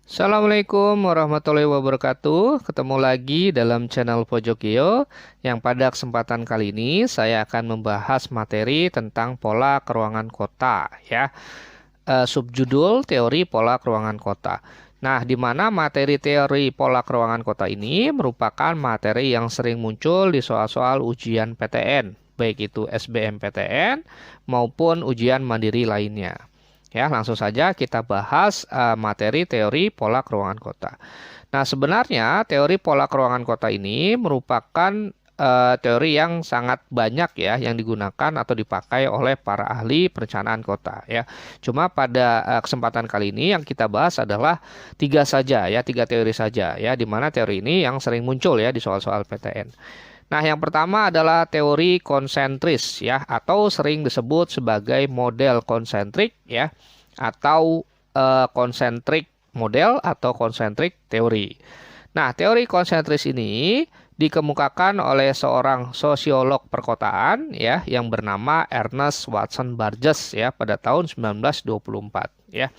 Assalamualaikum warahmatullahi wabarakatuh. Ketemu lagi dalam channel Pojokio yang pada kesempatan kali ini saya akan membahas materi tentang pola keruangan kota ya. Subjudul teori pola keruangan kota. Nah, di mana materi teori pola keruangan kota ini merupakan materi yang sering muncul di soal-soal ujian PTN, baik itu SBMPTN maupun ujian mandiri lainnya. Ya, langsung saja kita bahas materi teori pola keruangan kota. Nah, sebenarnya teori pola keruangan kota ini merupakan teori yang sangat banyak ya yang digunakan atau dipakai oleh para ahli perencanaan kota ya. Cuma pada kesempatan kali ini yang kita bahas adalah tiga saja ya, tiga teori saja ya, di mana teori ini yang sering muncul ya di soal-soal PTN. Nah, yang pertama adalah teori konsentris ya, atau sering disebut sebagai model konsentrik ya, atau konsentrik model atau konsentrik teori. Nah, teori konsentris ini dikemukakan oleh seorang sosiolog perkotaan ya yang bernama Ernest Watson Burgess ya pada tahun 1924 ya.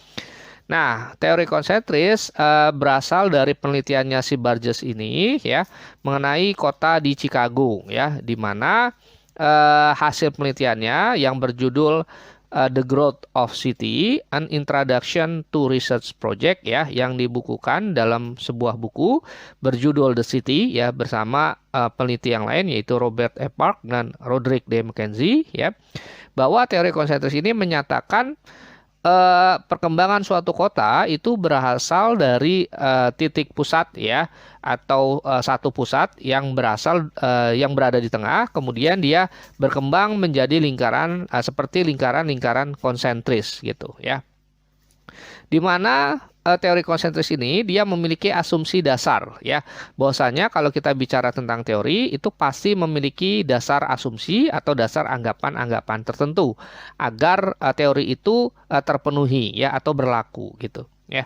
Nah, teori konsentris berasal dari penelitiannya si Burgess ini ya mengenai kota di Chicago ya, di mana hasil penelitiannya yang berjudul The Growth of City: An Introduction to Research Project ya, yang dibukukan dalam sebuah buku berjudul The City ya bersama peneliti yang lain yaitu Robert E. Park dan Roderick D. Mackenzie ya, bahwa teori konsentris ini menyatakan perkembangan suatu kota itu berasal dari titik pusat ya, atau satu pusat yang yang berada di tengah, kemudian dia berkembang menjadi lingkaran seperti lingkaran-lingkaran konsentris gitu ya. Di mana teori konsentris ini dia memiliki asumsi dasar ya. Bahwasanya kalau kita bicara tentang teori itu pasti memiliki dasar asumsi atau dasar anggapan-anggapan tertentu agar teori itu terpenuhi ya atau berlaku gitu ya.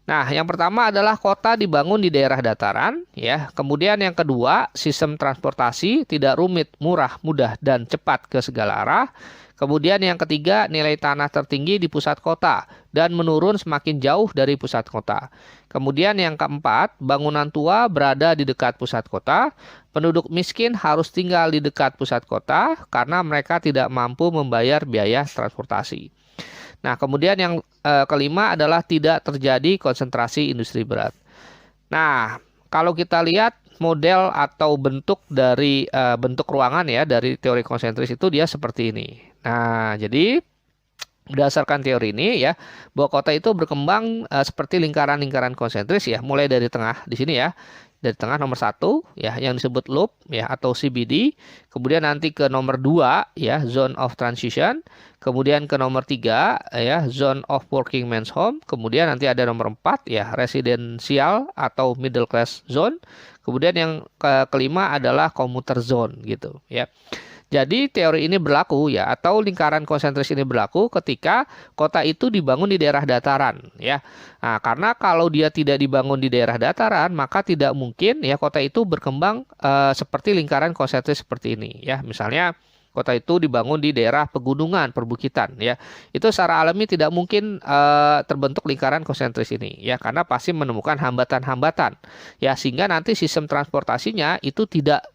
Nah, yang pertama adalah kota dibangun di daerah dataran, ya. Kemudian yang kedua, sistem transportasi tidak rumit, murah, mudah, dan cepat ke segala arah. Kemudian yang ketiga, nilai tanah tertinggi di pusat kota dan menurun semakin jauh dari pusat kota. Kemudian yang keempat, bangunan tua berada di dekat pusat kota. Penduduk miskin harus tinggal di dekat pusat kota karena mereka tidak mampu membayar biaya transportasi. Nah, kemudian yang kelima adalah tidak terjadi konsentrasi industri berat. Nah, kalau kita lihat model atau bentuk dari bentuk ruangan ya dari teori konsentris itu dia seperti ini. Nah, jadi berdasarkan teori ini ya, bahwa kota itu berkembang seperti lingkaran-lingkaran konsentris ya, mulai dari tengah di sini ya. Dari tengah nomor satu ya yang disebut loop ya atau CBD, kemudian nanti ke nomor 2 ya zone of transition, kemudian ke nomor 3 ya zone of working man's home, kemudian nanti ada nomor 4 ya residential atau middle class zone, kemudian yang kelima adalah commuter zone gitu ya. Jadi teori ini berlaku ya atau lingkaran konsentris ini berlaku ketika kota itu dibangun di daerah dataran ya. Nah, karena kalau dia tidak dibangun di daerah dataran maka tidak mungkin ya kota itu berkembang seperti lingkaran konsentris seperti ini ya. Misalnya kota itu dibangun di daerah pegunungan, perbukitan ya. Itu secara alami tidak mungkin terbentuk lingkaran konsentris ini ya karena pasti menemukan hambatan-hambatan ya sehingga nanti sistem transportasinya itu tidak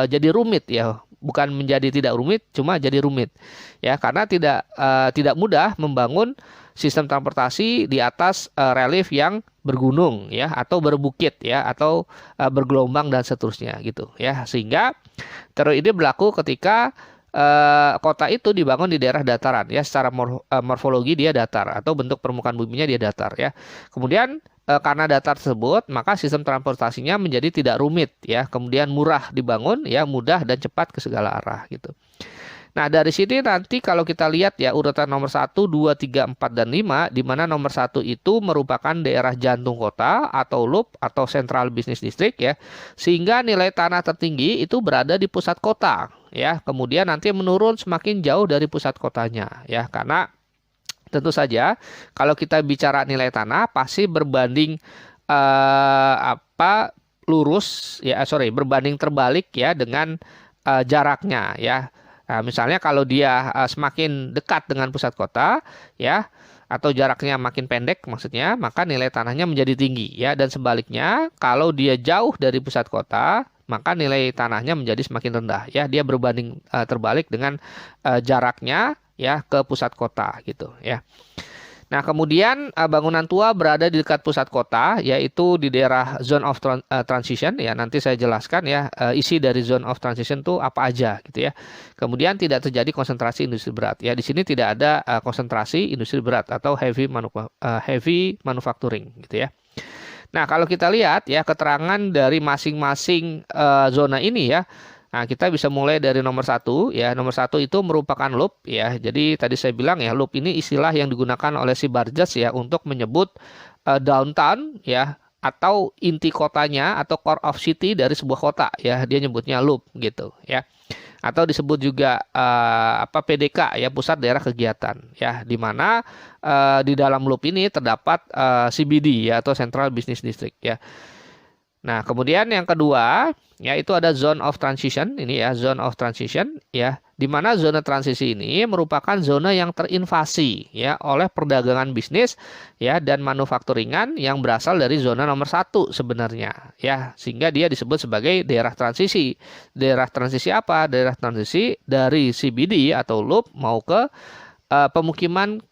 jadi rumit ya, bukan menjadi tidak rumit, cuma jadi rumit ya karena tidak mudah membangun sistem transportasi di atas relief yang bergunung ya atau berbukit ya atau bergelombang dan seterusnya gitu ya, sehingga teori ini berlaku ketika kota itu dibangun di daerah dataran ya, secara morfologi dia datar atau bentuk permukaan buminya dia datar ya. Kemudian karena datar tersebut maka sistem transportasinya menjadi tidak rumit ya, kemudian murah dibangun ya, mudah dan cepat ke segala arah gitu. Nah, dari sini nanti kalau kita lihat ya urutan nomor 1, 2, 3, 4, dan 5, di mana nomor 1 itu merupakan daerah jantung kota atau loop atau central business district ya. Sehingga nilai tanah tertinggi itu berada di pusat kota ya. Kemudian nanti menurun semakin jauh dari pusat kotanya ya. Karena tentu saja kalau kita bicara nilai tanah pasti berbanding lurus ya, berbanding terbalik ya dengan jaraknya ya. Nah, misalnya kalau dia semakin dekat dengan pusat kota, ya atau jaraknya makin pendek maksudnya, maka nilai tanahnya menjadi tinggi ya. Dan sebaliknya, kalau dia jauh dari pusat kota, maka nilai tanahnya menjadi semakin rendah ya. Dia berbanding terbalik dengan jaraknya ya ke pusat kota gitu ya. Nah, kemudian bangunan tua berada di dekat pusat kota, yaitu di daerah zone of transition. Ya, nanti saya jelaskan ya isi dari zone of transition itu apa aja gitu ya. Kemudian tidak terjadi konsentrasi industri berat. Ya, di sini tidak ada konsentrasi industri berat atau heavy manufacturing gitu ya. Nah, kalau kita lihat ya keterangan dari masing-masing zona ini ya. Nah, kita bisa mulai dari nomor satu ya. Nomor satu itu merupakan loop ya. Jadi tadi saya bilang ya, loop ini istilah yang digunakan oleh si Burgess ya untuk menyebut downtown ya atau inti kotanya atau core of city dari sebuah kota ya. Dia nyebutnya loop gitu ya. Atau disebut juga PDK ya, pusat daerah kegiatan ya, di mana di dalam loop ini terdapat CBD ya atau Central Business District ya. Nah, kemudian yang kedua, yaitu ada zone of transition. Ini ya, zone of transition ya, di mana zona transisi ini merupakan zona yang terinvasi ya oleh perdagangan bisnis ya dan manufakturingan yang berasal dari zona nomor satu sebenarnya ya, sehingga dia disebut sebagai daerah transisi. Daerah transisi apa? Daerah transisi dari CBD atau loop mau ke pemukiman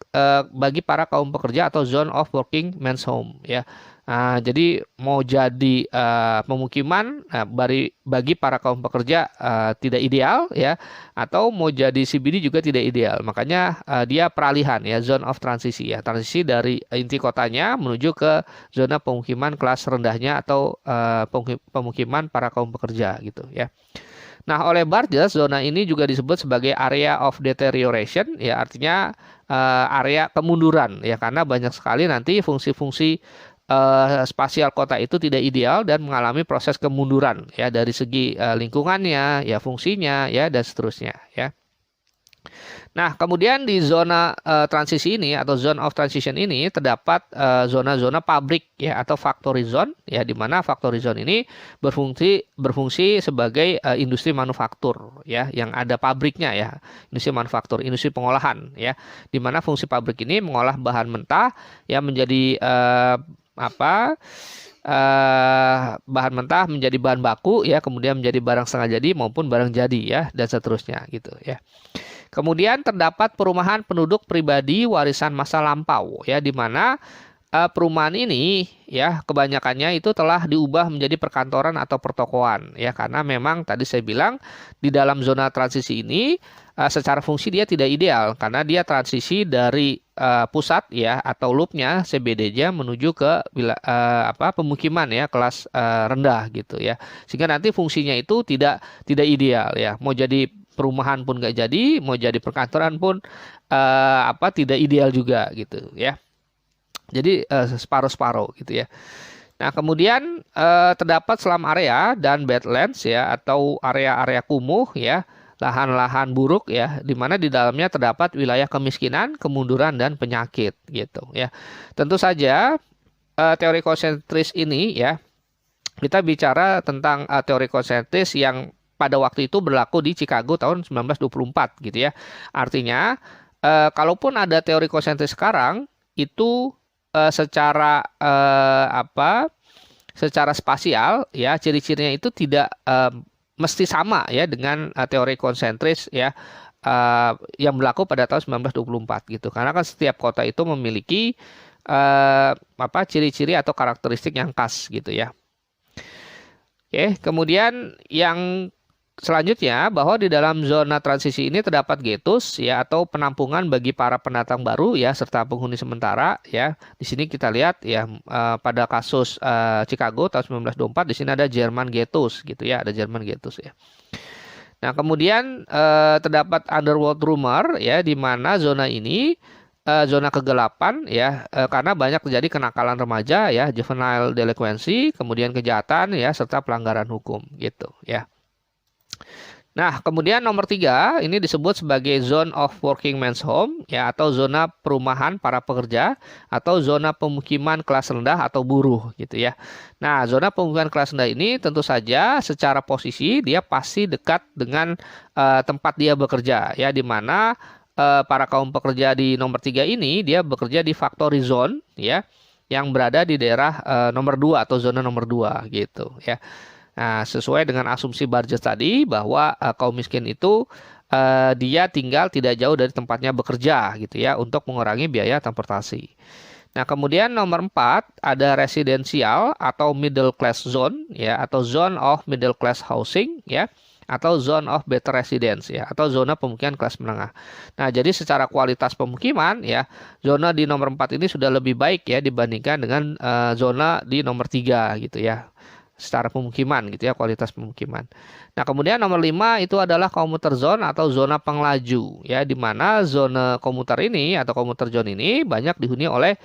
bagi para kaum pekerja atau zone of working men's home ya. Nah, jadi mau jadi pemukiman bagi para kaum pekerja tidak ideal ya, atau mau jadi CBD juga tidak ideal. Makanya dia peralihan ya, zone of transisi ya, transisi dari inti kotanya menuju ke zona pemukiman kelas rendahnya atau pemukiman para kaum pekerja gitu ya. Nah, oleh Burgess, zona ini juga disebut sebagai area of deterioration ya, artinya area kemunduran ya, karena banyak sekali nanti fungsi-fungsi spasial kota itu tidak ideal dan mengalami proses kemunduran ya dari segi lingkungannya, ya fungsinya ya dan seterusnya ya. Nah, kemudian di zona transisi ini atau zone of transition ini terdapat zona-zona pabrik ya atau factory zone ya, di mana factory zone ini berfungsi sebagai industri manufaktur ya yang ada pabriknya ya, industri manufaktur, industri pengolahan ya, di mana fungsi pabrik ini mengolah bahan mentah yang menjadi bahan mentah menjadi bahan baku ya, kemudian menjadi barang setengah jadi maupun barang jadi ya dan seterusnya gitu ya. Kemudian terdapat perumahan penduduk pribadi warisan masa lampau ya, di mana perumahan ini ya kebanyakannya itu telah diubah menjadi perkantoran atau pertokoan ya, karena memang tadi saya bilang di dalam zona transisi ini secara fungsi dia tidak ideal karena dia transisi dari pusat ya atau loopnya CBD-nya menuju ke pemukiman ya kelas rendah gitu ya, sehingga nanti fungsinya itu tidak ideal ya, mau jadi perumahan pun nggak jadi, mau jadi perkantoran pun tidak ideal juga gitu ya. Jadi separuh-separuh gitu ya. Nah, kemudian terdapat slum area dan badlands ya atau area-area kumuh ya, lahan-lahan buruk ya, di mana di dalamnya terdapat wilayah kemiskinan, kemunduran dan penyakit gitu ya. Tentu saja teori konsentris ini ya, kita bicara tentang teori konsentris yang pada waktu itu berlaku di Chicago tahun 1924 gitu ya. Artinya kalaupun ada teori konsentris sekarang itu secara secara spasial ya, ciri-cirinya itu tidak mesti sama ya dengan teori konsentris ya yang berlaku pada tahun 1924 gitu. Karena kan setiap kota itu memiliki ciri-ciri atau karakteristik yang khas gitu ya. Oke, kemudian yang selanjutnya, bahwa di dalam zona transisi ini terdapat ghettos ya atau penampungan bagi para pendatang baru ya serta penghuni sementara ya. Di sini kita lihat ya pada kasus Chicago tahun 1924 di sini ada German ghettos gitu ya, ada German ghettos ya. Nah, kemudian terdapat underworld rumor ya, di mana zona ini zona kegelapan ya, karena banyak terjadi kenakalan remaja ya, juvenile delinquency, kemudian kejahatan ya serta pelanggaran hukum gitu ya. Nah, kemudian nomor 3 ini disebut sebagai zone of working men's home ya atau zona perumahan para pekerja atau zona pemukiman kelas rendah atau buruh gitu ya. Nah, zona pemukiman kelas rendah ini tentu saja secara posisi dia pasti dekat dengan tempat dia bekerja ya, di mana para kaum pekerja di nomor 3 ini dia bekerja di factory zone ya yang berada di daerah nomor 2 atau zona nomor 2 gitu ya. Nah, sesuai dengan asumsi Burgess tadi bahwa kaum miskin itu dia tinggal tidak jauh dari tempatnya bekerja gitu ya untuk mengurangi biaya transportasi. Nah, kemudian nomor 4 ada residensial atau middle class zone ya atau zone of middle class housing ya atau zone of better residence ya atau zona pemukiman kelas menengah. Nah, jadi secara kualitas pemukiman ya, zona di nomor 4 ini sudah lebih baik ya dibandingkan dengan zona di nomor 3 gitu ya. Secara pemukiman gitu ya, kualitas pemukiman. Nah, kemudian nomor 5 itu adalah commuter zone atau zona pengelaju ya di mana zona komuter ini atau commuter zone ini banyak dihuni oleh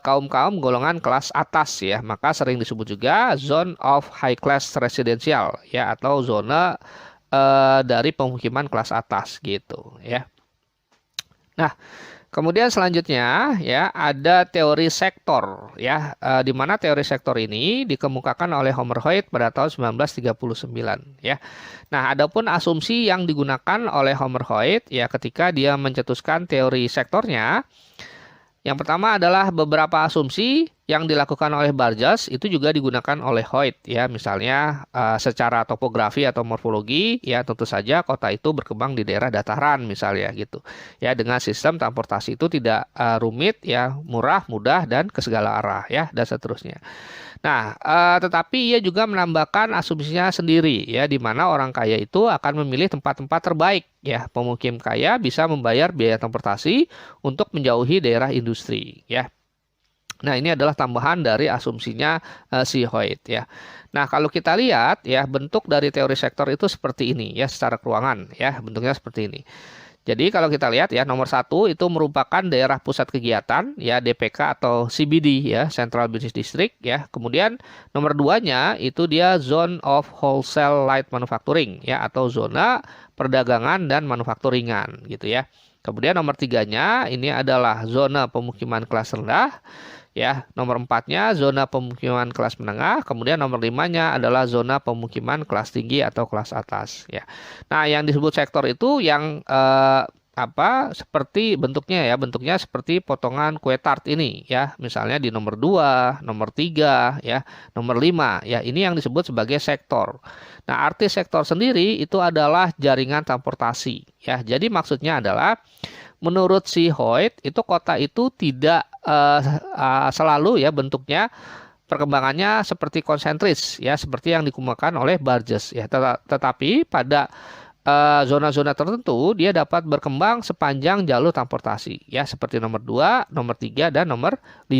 kaum-kaum golongan kelas atas ya, maka sering disebut juga zone of high class residential ya atau zona dari pemukiman kelas atas gitu ya. Nah, kemudian selanjutnya ya ada teori sektor ya di mana teori sektor ini dikemukakan oleh Homer Hoyt pada tahun 1939 ya. Nah, adapun asumsi yang digunakan oleh Homer Hoyt ya ketika dia mencetuskan teori sektornya, yang pertama adalah beberapa asumsi yang dilakukan oleh Burgess itu juga digunakan oleh Hoyt ya, misalnya secara topografi atau morfologi ya tentu saja kota itu berkembang di daerah dataran misalnya gitu ya dengan sistem transportasi itu tidak rumit ya, murah, mudah dan ke segala arah ya dan seterusnya. Nah, tetapi ia juga menambahkan asumsinya sendiri ya di mana orang kaya itu akan memilih tempat-tempat terbaik ya, pemukim kaya bisa membayar biaya transportasi untuk menjauhi daerah industri ya. Nah, ini adalah tambahan dari asumsinya si Hoyt ya. Nah, kalau kita lihat ya bentuk dari teori sektor itu seperti ini ya secara keuangan ya, bentuknya seperti ini. Jadi kalau kita lihat ya nomor 1 itu merupakan daerah pusat kegiatan ya DPK atau CBD ya Central Business District ya. Kemudian nomor 2-nya itu dia Zone of Wholesale Light Manufacturing ya atau zona perdagangan dan manufakturingan gitu ya. Kemudian nomor 3-nya ini adalah zona pemukiman kelas rendah. Ya, nomor 4-nya zona pemukiman kelas menengah, kemudian nomor 5-nya adalah zona pemukiman kelas tinggi atau kelas atas ya. Nah, yang disebut sektor itu yang seperti bentuknya seperti potongan kue tart ini ya. Misalnya di nomor 2, nomor 3 ya, nomor 5 ya. Ini yang disebut sebagai sektor. Nah, arti sektor sendiri itu adalah jaringan transportasi ya. Jadi maksudnya adalah menurut si Hoyt itu kota itu tidak selalu ya bentuknya perkembangannya seperti konsentris ya seperti yang dikemukakan oleh Burgess ya tetapi pada zona-zona tertentu dia dapat berkembang sepanjang jalur transportasi ya seperti nomor 2, nomor 3 dan nomor 5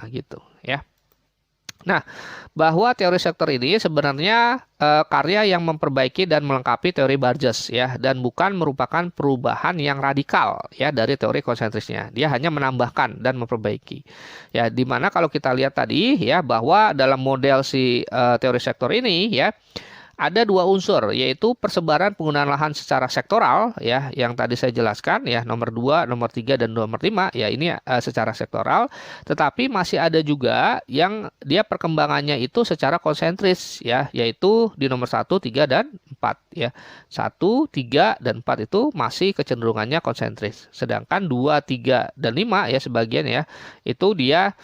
gitu ya. Nah, bahwa teori sektor ini sebenarnya karya yang memperbaiki dan melengkapi teori Burgess ya dan bukan merupakan perubahan yang radikal ya dari teori konsentrisnya. Dia hanya menambahkan dan memperbaiki. Ya, di mana kalau kita lihat tadi ya bahwa dalam model si teori sektor ini ya ada dua unsur, yaitu persebaran penggunaan lahan secara sektoral, ya, yang tadi saya jelaskan, ya, nomor 2, nomor 3, dan nomor 5, ya, ini secara sektoral, tetapi masih ada juga yang dia perkembangannya itu secara konsentris, ya, yaitu di nomor 1, 3, dan 4, ya. 1, 3, dan 4 itu masih kecenderungannya konsentris, sedangkan 2, 3, dan 5, ya, sebagian, ya, itu dia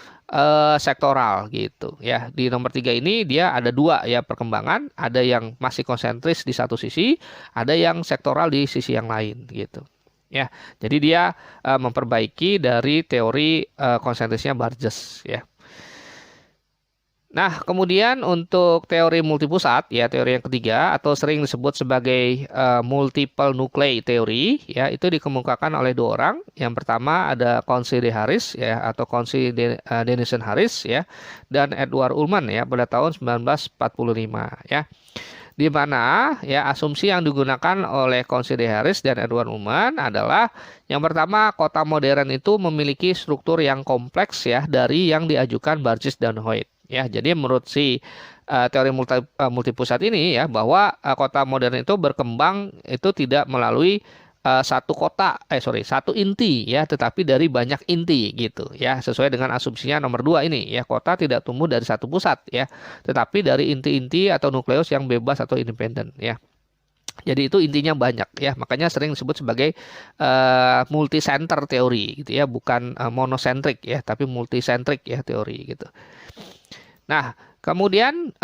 sektoral gitu ya. Di nomor 3 ini dia ada dua ya perkembangan, ada yang masih konsentris di satu sisi, ada yang sektoral di sisi yang lain gitu. Ya. Jadi dia memperbaiki dari teori konsentrisnya Burgess ya. Nah, kemudian untuk teori multipusat, ya teori yang ketiga atau sering disebut sebagai multiple nuclei teori, ya itu dikemukakan oleh dua orang. Yang pertama ada Council D. Harris, ya atau Council Denison Harris, ya, dan Edward Ullman, ya pada tahun 1945, ya. Di mana ya asumsi yang digunakan oleh Council D. Harris dan Edward Ullman adalah yang pertama kota modern itu memiliki struktur yang kompleks ya dari yang diajukan Burgess dan Hoyt. Ya, jadi menurut si teori multipusat ini ya bahwa kota modern itu berkembang itu tidak melalui satu inti ya, tetapi dari banyak inti gitu ya, sesuai dengan asumsinya nomor 2 ini ya, kota tidak tumbuh dari satu pusat ya, tetapi dari inti-inti atau nukleus yang bebas atau independen ya. Jadi itu intinya banyak ya, makanya sering disebut sebagai multi-center teori gitu ya, bukan monocentric ya, tapi multi-centric ya teori gitu. Nah, kemudian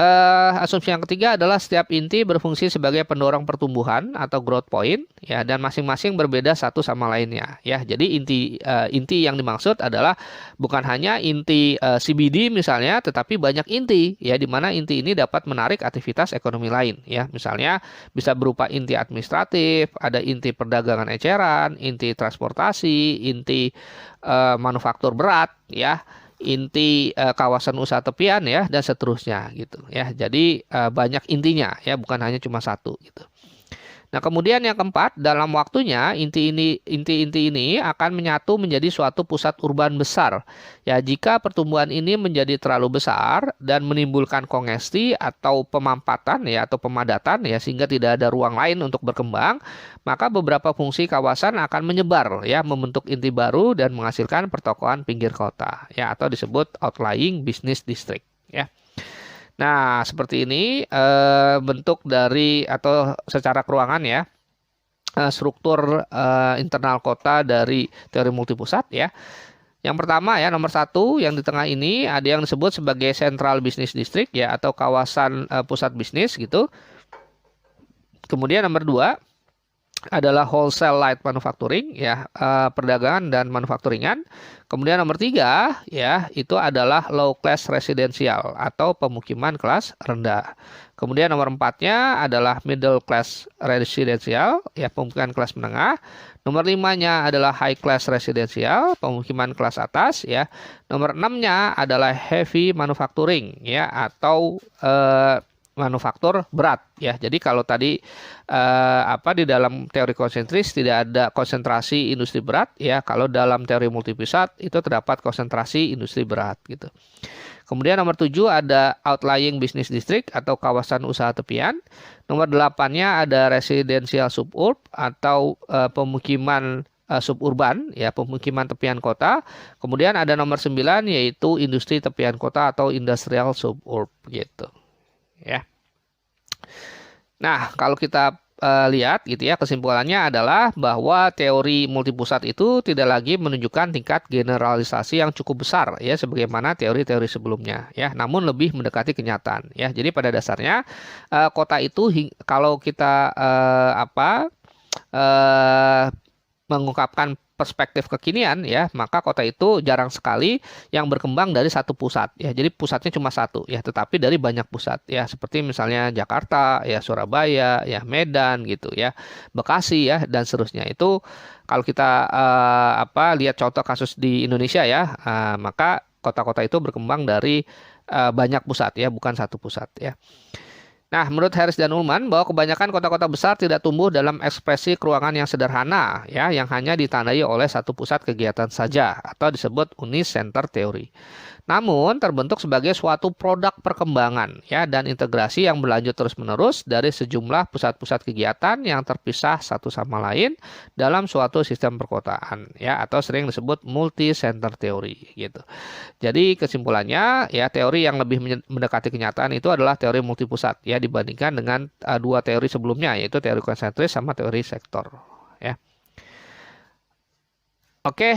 asumsi yang ketiga adalah setiap inti berfungsi sebagai pendorong pertumbuhan atau growth point ya, dan masing-masing berbeda satu sama lainnya ya. Jadi inti yang dimaksud adalah bukan hanya inti CBD misalnya, tetapi banyak inti ya, di mana inti ini dapat menarik aktivitas ekonomi lain ya. Misalnya bisa berupa inti administratif, ada inti perdagangan eceran, inti transportasi, inti manufaktur berat ya, inti kawasan usaha tepian ya, dan seterusnya gitu ya. Jadi banyak intinya ya, bukan hanya cuma satu gitu. Nah, kemudian yang keempat, dalam waktunya inti-inti ini akan menyatu menjadi suatu pusat urban besar. Ya, jika pertumbuhan ini menjadi terlalu besar dan menimbulkan kongesti atau pemampatan ya, atau pemadatan ya, sehingga tidak ada ruang lain untuk berkembang, maka beberapa fungsi kawasan akan menyebar ya, membentuk inti baru dan menghasilkan pertokoan pinggir kota ya, atau disebut outlying business district ya. Nah, seperti ini bentuk dari atau secara keruangan ya, struktur internal kota dari teori multipusat ya. Yang pertama ya, nomor satu yang di tengah ini ada yang disebut sebagai central business district ya, atau kawasan pusat bisnis gitu. Kemudian nomor dua adalah wholesale light manufacturing ya, perdagangan dan manufakturingan. Kemudian nomor tiga ya, itu adalah low class residential atau pemukiman kelas rendah. Kemudian nomor empatnya adalah middle class residential ya, pemukiman kelas menengah. Nomor limanya adalah high class residential, pemukiman kelas atas ya. Nomor enamnya adalah heavy manufacturing ya, atau manufaktur berat ya. Jadi kalau tadi di dalam teori konsentris tidak ada konsentrasi industri berat ya, kalau dalam teori multipusat itu terdapat konsentrasi industri berat gitu. Kemudian nomor 7 ada outlying business district atau kawasan usaha tepian. Nomor 8-nya ada residential suburb atau pemukiman suburban ya, pemukiman tepian kota. Kemudian ada nomor 9 yaitu industri tepian kota atau industrial suburb gitu. Ya. Nah, kalau kita lihat gitu ya, kesimpulannya adalah bahwa teori multipusat itu tidak lagi menunjukkan tingkat generalisasi yang cukup besar ya, sebagaimana teori-teori sebelumnya ya, namun lebih mendekati kenyataan ya. Jadi pada dasarnya kota itu kalau kita mengungkapkan perspektif kekinian ya, maka kota itu jarang sekali yang berkembang dari satu pusat ya. Jadi pusatnya cuma satu ya, tetapi dari banyak pusat ya, seperti misalnya Jakarta ya, Surabaya ya, Medan gitu ya, Bekasi ya, dan seterusnya. Itu kalau kita lihat contoh kasus di Indonesia ya, maka kota-kota itu berkembang dari banyak pusat ya, bukan satu pusat ya. Nah, menurut Harris dan Ullman bahwa kebanyakan kota-kota besar tidak tumbuh dalam ekspresi keruangan yang sederhana ya, yang hanya ditandai oleh satu pusat kegiatan saja atau disebut unicenter theory. Namun terbentuk sebagai suatu produk perkembangan ya, dan integrasi yang berlanjut terus-menerus dari sejumlah pusat-pusat kegiatan yang terpisah satu sama lain dalam suatu sistem perkotaan ya, atau sering disebut multi-center theory gitu. Jadi kesimpulannya ya, teori yang lebih mendekati kenyataan itu adalah teori multipusat ya, dibandingkan dengan dua teori sebelumnya, yaitu teori konsentris sama teori sektor ya. Oke,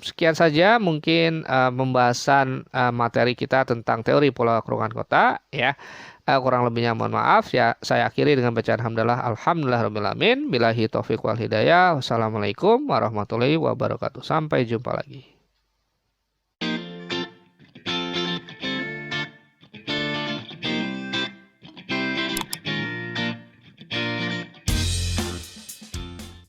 sekian saja mungkin pembahasan materi kita tentang teori pola keruangan kota ya. Kurang lebihnya mohon maaf ya. Saya akhiri dengan bacaan hamdalah alhamdulillahirabbil alamin. Billahi taufiq wal hidayah. Wassalamualaikum warahmatullahi wabarakatuh. Sampai jumpa lagi.